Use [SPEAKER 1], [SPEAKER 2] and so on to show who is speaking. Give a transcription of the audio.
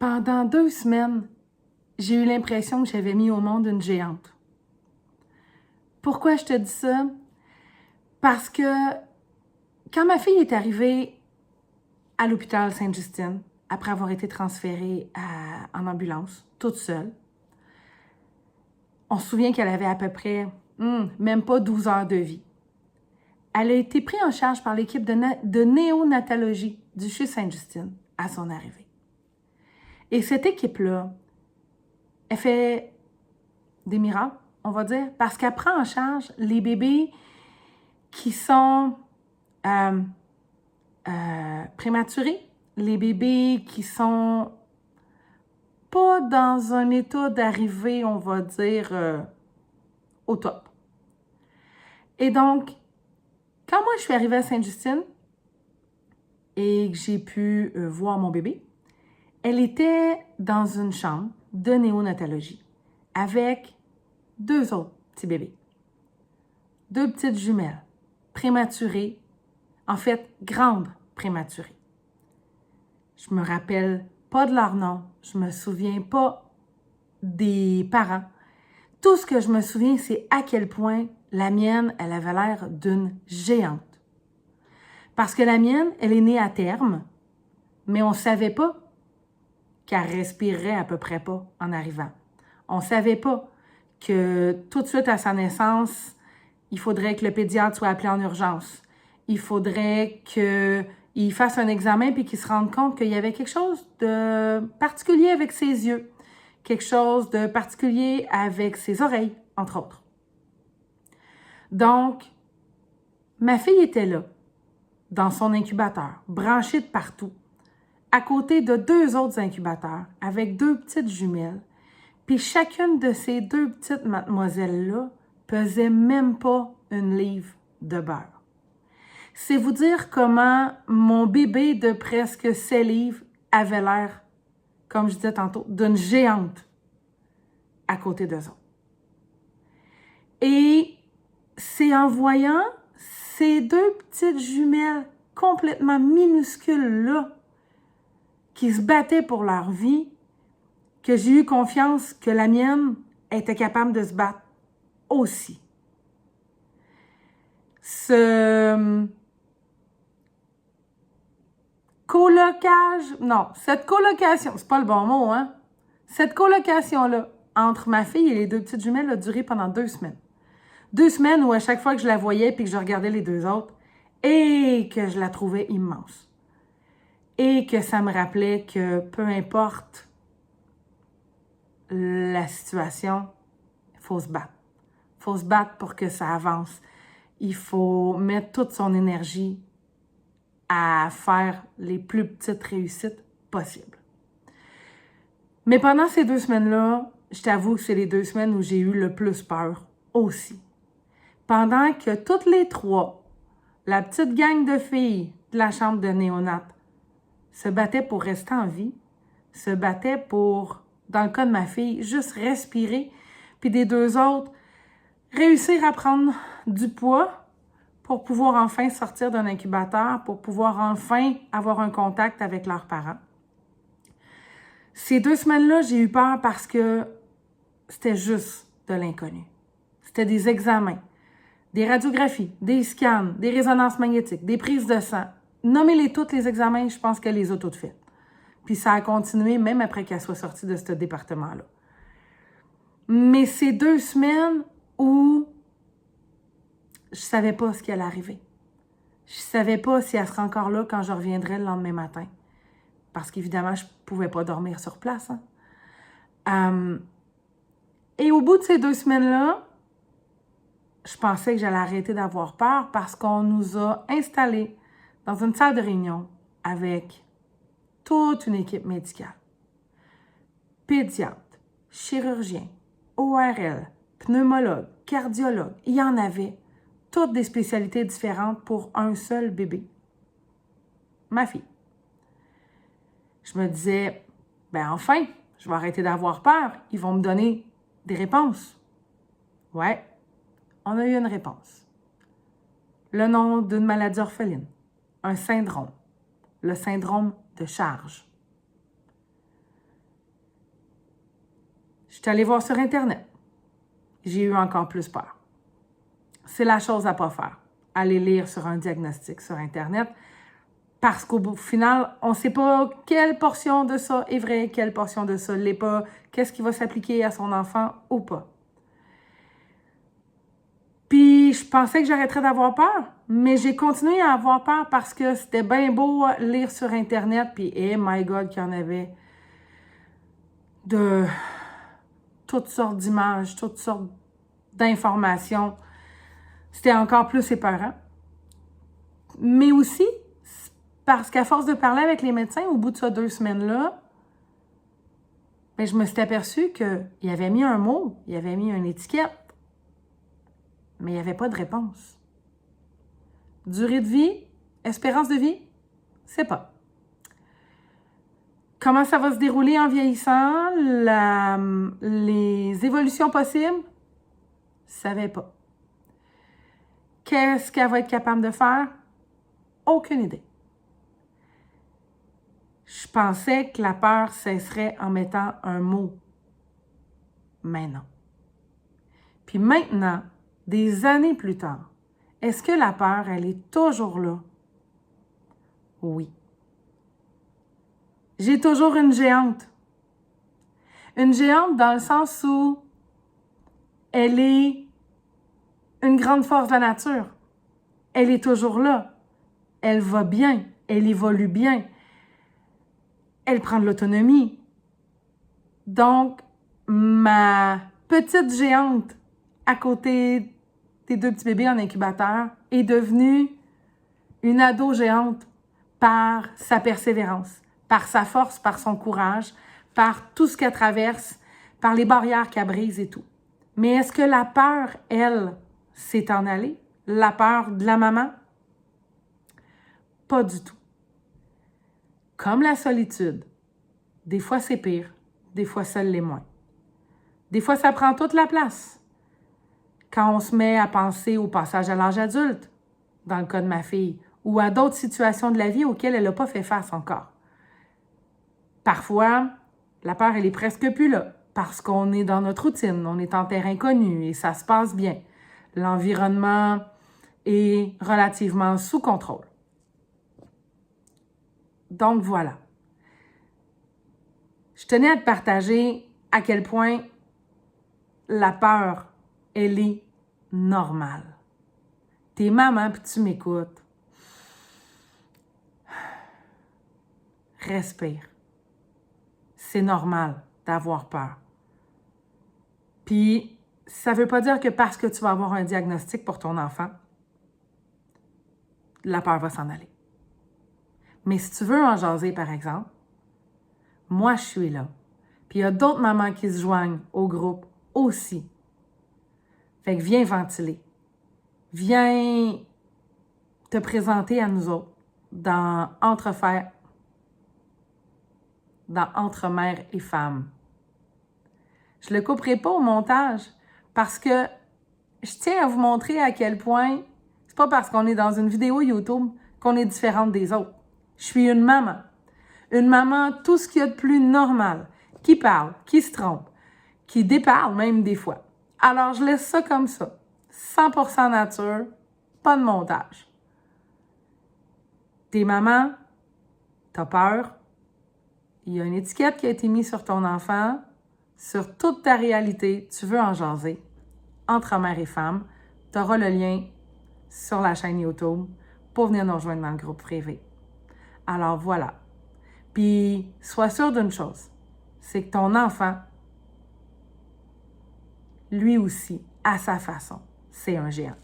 [SPEAKER 1] Pendant 2 semaines, j'ai eu l'impression que j'avais mis au monde une géante. Pourquoi je te dis ça? Parce que quand ma fille est arrivée à l'hôpital Sainte-Justine, après avoir été transférée en ambulance, toute seule, on se souvient qu'elle avait à peu près, même pas 12 heures de vie. Elle a été prise en charge par l'équipe de néonatologie du CHU Sainte-Justine à son arrivée. Et cette équipe-là, elle fait des miracles, on va dire, parce qu'elle prend en charge les bébés qui sont prématurés, les bébés qui sont pas dans un état d'arrivée, on va dire, au top. Et donc, quand moi je suis arrivée à Sainte-Justine et que j'ai pu voir mon bébé, elle était dans une chambre de néonatologie avec 2 autres petits bébés. 2 petites jumelles, prématurées, en fait, grandes prématurées. Je me rappelle pas de leur nom, je me souviens pas des parents. Tout ce que je me souviens, c'est à quel point la mienne, elle avait l'air d'une géante. Parce que la mienne, elle est née à terme, mais on ne savait pas qu'elle respirerait à peu près pas en arrivant. On ne savait pas que tout de suite à sa naissance, il faudrait que le pédiatre soit appelé en urgence. Il faudrait qu'il fasse un examen puis qu'il se rende compte qu'il y avait quelque chose de particulier avec ses yeux, quelque chose de particulier avec ses oreilles, entre autres. Donc, ma fille était là, dans son incubateur, branchée de partout, à côté de 2 autres incubateurs, avec 2 petites jumelles. Puis chacune de ces 2 petites mademoiselles-là pesait même pas 1 livre de beurre. C'est vous dire comment mon bébé de presque 7 livres avait l'air, comme je disais tantôt, d'une géante à côté d'eux autres. Et c'est en voyant ces 2 petites jumelles complètement minuscules-là qui se battaient pour leur vie que j'ai eu confiance que la mienne était capable de se battre aussi. Cette colocation, c'est pas le bon mot, hein? Cette colocation-là, entre ma fille et les 2 petites jumelles, a duré pendant 2 semaines. 2 semaines où à chaque fois que je la voyais puis que je regardais les 2 autres, et que je la trouvais immense. Et que ça me rappelait que peu importe la situation, il faut se battre. Il faut se battre pour que ça avance. Il faut mettre toute son énergie à faire les plus petites réussites possibles. Mais pendant ces 2 semaines-là, je t'avoue que c'est les 2 semaines où j'ai eu le plus peur aussi. Pendant que toutes les 3, la petite gang de filles de la chambre de néonat, se battaient pour rester en vie, se battaient pour, dans le cas de ma fille, juste respirer, puis des 2 autres, réussir à prendre du poids pour pouvoir enfin sortir d'un incubateur, pour pouvoir enfin avoir un contact avec leurs parents. Ces 2 semaines-là, j'ai eu peur parce que c'était juste de l'inconnu. C'était des examens, des radiographies, des scans, des résonances magnétiques, des prises de sang. Nommez-les toutes les examens, je pense qu'elle les a toutes faites. Puis ça a continué même après qu'elle soit sortie de ce département-là. Mais ces 2 semaines où je savais pas ce qui allait arriver. Je savais pas si elle serait encore là quand je reviendrais le lendemain matin. Parce qu'évidemment, je pouvais pas dormir sur place. Et au bout de ces 2 semaines-là, je pensais que j'allais arrêter d'avoir peur parce qu'on nous a installés dans une salle de réunion avec toute une équipe médicale. Pédiatre, chirurgien, ORL, pneumologue, cardiologue, il y en avait. Toutes des spécialités différentes pour un seul bébé. Ma fille. Je me disais, enfin, je vais arrêter d'avoir peur. Ils vont me donner des réponses. Ouais, on a eu une réponse. Le nom d'une maladie orpheline, un syndrome, le syndrome de charge. suis allée voir sur Internet. J'ai eu encore plus peur. C'est la chose à ne pas faire. Aller lire sur un diagnostic sur Internet parce qu'au final, on ne sait pas quelle portion de ça est vraie, quelle portion de ça ne l'est pas, qu'est-ce qui va s'appliquer à son enfant ou pas. Puis, je pensais que j'arrêterais d'avoir peur, mais j'ai continué à avoir peur parce que c'était bien beau lire sur Internet, puis, my God, qu'il y en avait de toutes sortes d'images, toutes sortes d'informations. C'était encore plus épeurant. Mais aussi, parce qu'à force de parler avec les médecins, au bout de ces 2 semaines-là, ben, je me suis aperçue qu'il avait mis un mot, il avait mis une étiquette, mais il n'y avait pas de réponse. Durée de vie, espérance de vie, c'est pas. Comment ça va se dérouler en vieillissant, les évolutions possibles, je ne savais pas. Qu'est-ce qu'elle va être capable de faire? Aucune idée. Je pensais que la peur cesserait en mettant un mot. Mais non. Puis maintenant, des années plus tard, est-ce que la peur, elle est toujours là? Oui. J'ai toujours une géante. Une géante dans le sens où elle est une grande force de la nature. Elle est toujours là. Elle va bien. Elle évolue bien. Elle prend de l'autonomie. Donc, ma petite géante à côté des 2 petits bébés en incubateur est devenue une ado géante par sa persévérance, par sa force, par son courage, par tout ce qu'elle traverse, par les barrières qu'elle brise et tout. Mais est-ce que la peur, elle, s'est en allée? La peur de la maman? Pas du tout. Comme la solitude, des fois c'est pire, des fois ça l'est moins. Des fois ça prend toute la place. Quand on se met à penser au passage à l'âge adulte, dans le cas de ma fille, ou à d'autres situations de la vie auxquelles elle n'a pas fait face encore. Parfois, la peur, elle est presque plus là, parce qu'on est dans notre routine, on est en terrain connu et ça se passe bien. L'environnement est relativement sous contrôle. Donc voilà. Je tenais à te partager à quel point la peur, elle est normale. T'es maman puis tu m'écoutes. Respire. C'est normal d'avoir peur. Puis, ça ne veut pas dire que parce que tu vas avoir un diagnostic pour ton enfant, la peur va s'en aller. Mais si tu veux en jaser, par exemple, moi, je suis là. Puis, il y a d'autres mamans qui se joignent au groupe aussi. Fait que viens ventiler. Viens te présenter à nous autres dans Entre mères et femmes. Je le couperai pas au montage parce que je tiens à vous montrer à quel point c'est pas parce qu'on est dans une vidéo YouTube qu'on est différente des autres. Je suis une maman. Une maman, tout ce qu'il y a de plus normal, qui parle, qui se trompe, qui déparle même des fois. Alors, je laisse ça comme ça. 100% nature, pas de montage. T'es maman, t'as peur, il y a une étiquette qui a été mise sur ton enfant, sur toute ta réalité, tu veux en jaser. Entre mères et femmes, tu auras le lien sur la chaîne YouTube pour venir nous rejoindre dans le groupe privé. Alors voilà. Puis, sois sûr d'une chose, c'est que ton enfant, lui aussi, à sa façon, c'est un géant.